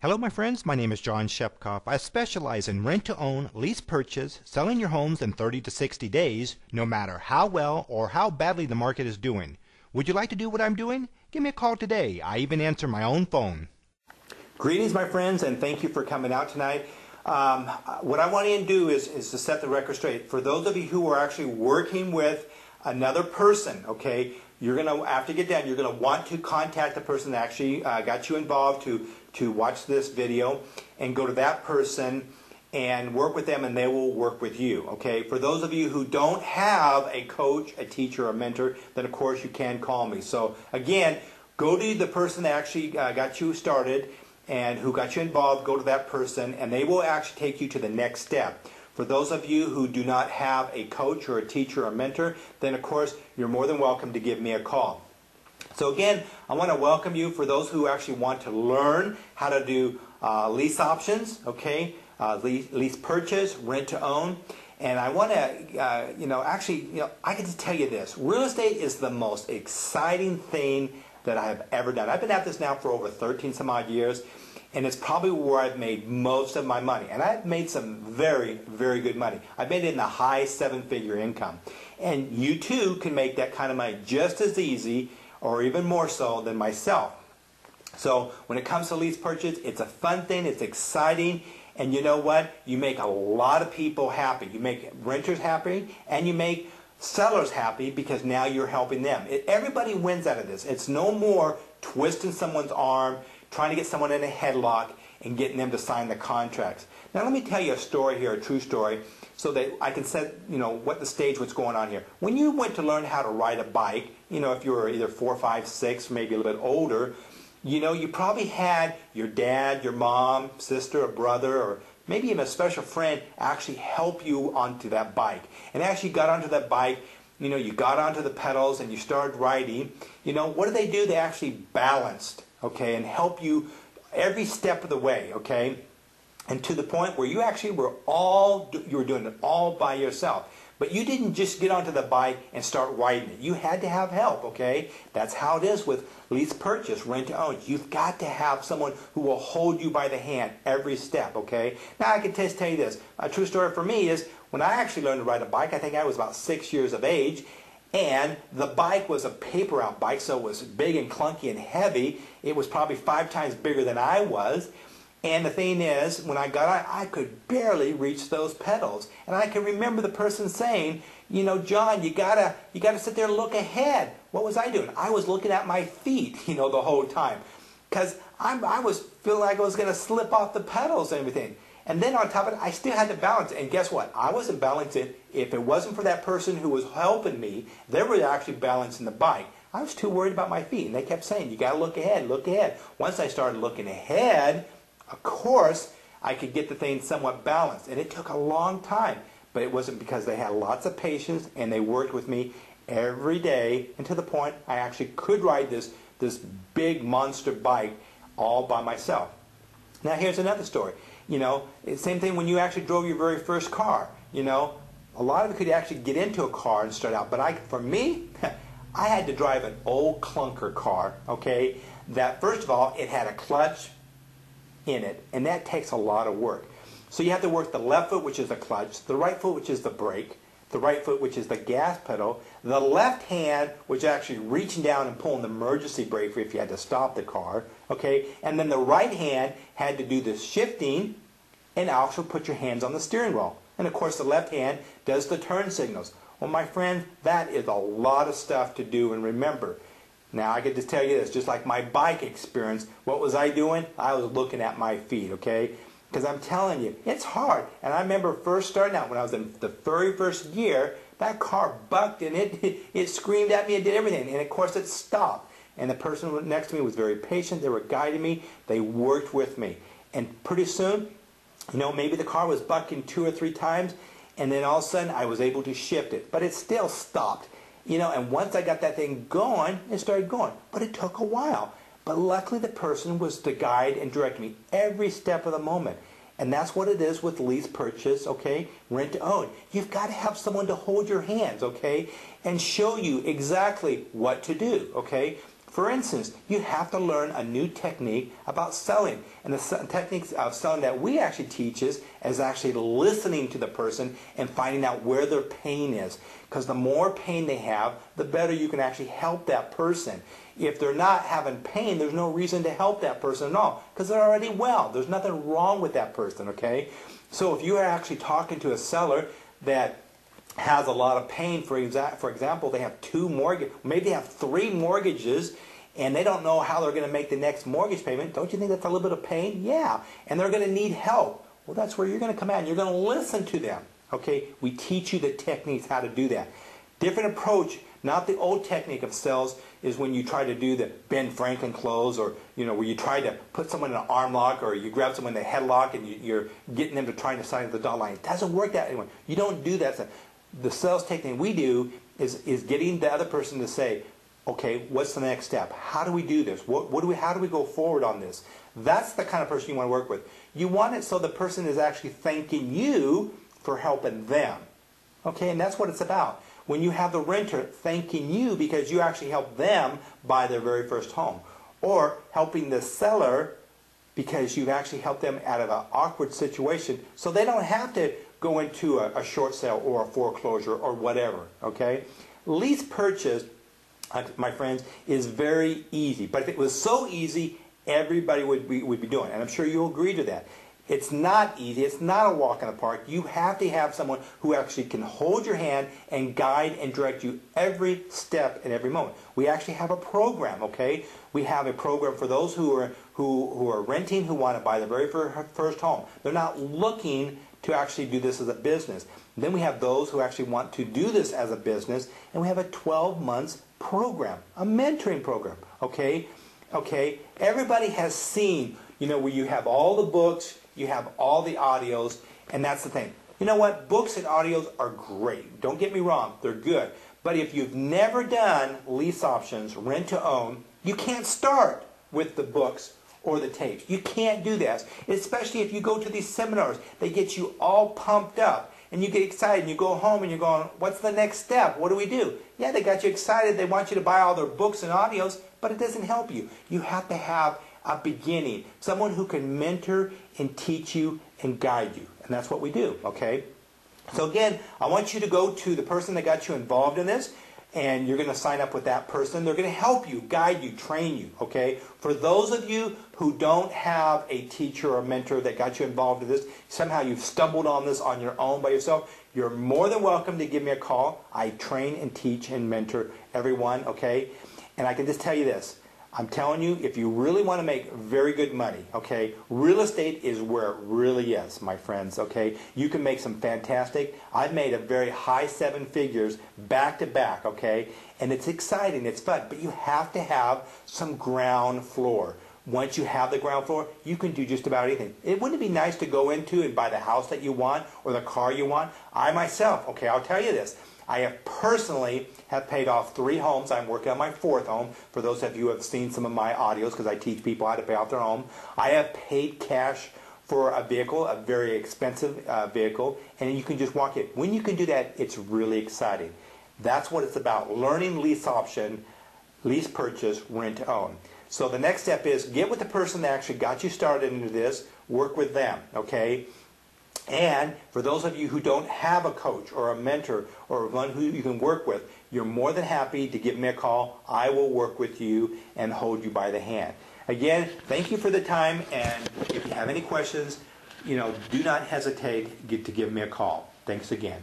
Hello my friends, my name is John Shepkoff. I specialize in rent-to-own, lease purchase, selling your homes in 30 to 60 days, no matter how well or how badly the market is doing. Would you like to do what I'm doing? Give me a call today. I even answer my own phone. Greetings my friends, and thank you for coming out tonight. What I want you to do is to set the record straight. For those of you who are actually working with another person, okay, you're going to, after you get done, you're going to want to contact the person that actually got you involved to watch this video, and go to that person and work with them, and they will work with you. Okay. For those of you who don't have a coach, a teacher, or a mentor, then of course you can call me. So again, go to the person that actually got you started and who got you involved. Go to that person, and they will actually take you to the next step. For those of you who do not have a coach or a teacher or a mentor, then of course you're more than welcome to give me a call. So again, I want to welcome you. For those who actually want to learn how to do lease options, okay, lease purchase, rent to own, and I want to, I can just tell you this: real estate is the most exciting thing that I have ever done. I've been at this now for over 13 some odd years, and it's probably where I've made most of my money. And I've made some very, very good money. I've made it in the high seven-figure income, and you too can make that kind of money just as easy, or even more so, than myself. So when it comes to lease purchase, it's a fun thing, it's exciting, and you know what? You make a lot of people happy. You make renters happy, and you make sellers happy, because now you're helping them. Everybody wins out of this. It's no more twisting someone's arm, trying to get someone in a headlock, and getting them to sign the contracts. Now let me tell you a story here, a true story, so that I can set, what the stage, what's going on here. When you went to learn how to ride a bike, if you were either 4, 5, 6, maybe a little bit older, you probably had your dad, your mom, sister, or brother, or maybe even a special friend actually help you onto that bike. And actually got onto that bike, you got onto the pedals and you started riding. What do? They actually balanced, okay, and help you every step of the way, okay? And to the point where you actually were doing it all by yourself. But you didn't just get onto the bike and start riding it. You had to have help, okay? That's how it is with lease purchase, rent to own. You've got to have someone who will hold you by the hand every step, okay? Now I can just tell you this. A true story for me is when I actually learned to ride a bike, I think I was about 6 years of age, and the bike was a paper out bike, so it was big and clunky and heavy. It was probably 5 times bigger than I was. And the thing is, when I got on, I could barely reach those pedals. And I can remember the person saying, John, you gotta sit there and look ahead. What was I doing? I was looking at my feet, the whole time. Because I was feeling like I was going to slip off the pedals and everything. And then on top of it, I still had to balance it. And guess what? I wasn't balancing. If it wasn't for that person who was helping me, they were actually balancing the bike. I was too worried about my feet. And they kept saying, you got to look ahead, look ahead. Once I started looking ahead, of course, I could get the thing somewhat balanced. And it took a long time. But it wasn't because they had lots of patience and they worked with me every day, and to the point I actually could ride this big monster bike all by myself. Now here's another story. Same thing when you actually drove your very first car. A lot of it could actually get into a car and start out. But for me, I had to drive an old clunker car, okay, that first of all, it had a clutch in it, and that takes a lot of work. So you have to work the left foot, which is the clutch, the right foot, which is the brake, the right foot, which is the gas pedal, the left hand, which is actually reaching down and pulling the emergency brake for if you had to stop the car, okay, and then the right hand had to do the shifting and also put your hands on the steering wheel. And of course the left hand does the turn signals. Well, my friend, that is a lot of stuff to do and remember. Now, I could just tell you this, just like my bike experience, what was I doing? I was looking at my feet, okay? Because I'm telling you, it's hard. And I remember first starting out, when I was in the very first gear, that car bucked and it screamed at me and did everything. And of course, it stopped. And the person next to me was very patient. They were guiding me. They worked with me. And pretty soon, maybe the car was bucking 2 or 3 times, and then all of a sudden, I was able to shift it. But it still stopped. And once I got that thing going, it started going. But it took a while. But luckily the person was to guide and direct me every step of the moment. And that's what it is with lease purchase, okay, rent to own. You've got to have someone to hold your hands, okay, and show you exactly what to do, okay. For instance, you have to learn a new technique about selling. And the techniques of selling that we actually teach is actually listening to the person and finding out where their pain is. Because the more pain they have, the better you can actually help that person. If they're not having pain, there's no reason to help that person at all. Because they're already well. There's nothing wrong with that person, okay? So if you are actually talking to a seller that has a lot of pain, for example, they have 2 mortgages, maybe they have 3 mortgages, and they don't know how they're going to make the next mortgage payment. Don't you think that's a little bit of pain? Yeah. And they're going to need help. Well, that's where you're going to come out and you're going to listen to them. Okay? We teach you the techniques how to do that. Different approach, not the old technique of sales, is when you try to do the Ben Franklin close, or where you try to put someone in an arm lock, or you grab someone in a headlock and you're getting them to try to sign the dotted line. It doesn't work that way. You don't do that. The sales technique we do is getting the other person to say, okay, what's the next step? How do we do this? How do we go forward on this? That's the kind of person you want to work with. You want it so the person is actually thanking you for helping them. Okay, and that's what it's about. When you have the renter thanking you because you actually helped them buy their very first home. Or helping the seller because you've actually helped them out of an awkward situation so they don't have to go into a short sale or a foreclosure or whatever, okay? Lease purchase, my friends, is very easy. But if it was so easy, everybody would be doing it. And I'm sure you'll agree to that. It's not easy. It's not a walk in the park. You have to have someone who actually can hold your hand and guide and direct you every step and every moment. We actually have a program, okay? We have a program for those who are renting, who want to buy the very first home. They're not looking to actually do this as a business. Then we have those who actually want to do this as a business, and we have a 12 months program, a mentoring program, okay? Okay, everybody has seen, where you have all the books, you have all the audios, and that's the thing. You know what? Books and audios are great. Don't get me wrong, they're good. But if you've never done lease options, rent to own, you can't start with the books or the tapes. You can't do that. Especially if you go to these seminars, they get you all pumped up. And you get excited, and you go home and you're going, what's the next step? What do we do? Yeah, they got you excited. They want you to buy all their books and audios, but it doesn't help you. You have to have a beginning, someone who can mentor and teach you and guide you. And that's what we do, okay? So again, I want you to go to the person that got you involved in this, and you're going to sign up with that person. They're going to help you, guide you, train you, okay? For those of you who don't have a teacher or mentor that got you involved in this, somehow you've stumbled on this on your own by yourself, you're more than welcome to give me a call. I train and teach and mentor everyone, okay? And I can just tell you this. I'm telling you, if you really want to make very good money, okay, real estate is where it really is, my friends, okay? You can make some fantastic. I've made a very high 7 figures back to back, okay? And it's exciting, it's fun, but you have to have some ground floor. Once you have the ground floor, you can do just about anything. Wouldn't it be nice to go into and buy the house that you want or the car you want? I myself, okay, I'll tell you this. I have personally paid off 3 homes. I'm working on my 4th home. For those of you who have seen some of my audios, because I teach people how to pay off their home. I have paid cash for a vehicle, a very expensive vehicle, and you can just walk in. When you can do that, it's really exciting. That's what it's about, learning lease option, lease purchase, rent to own. So the next step is get with the person that actually got you started into this, work with them, okay? And for those of you who don't have a coach or a mentor or one who you can work with, you're more than happy to give me a call. I will work with you and hold you by the hand. Again, thank you for the time, and if you have any questions, do not hesitate to give me a call. Thanks again.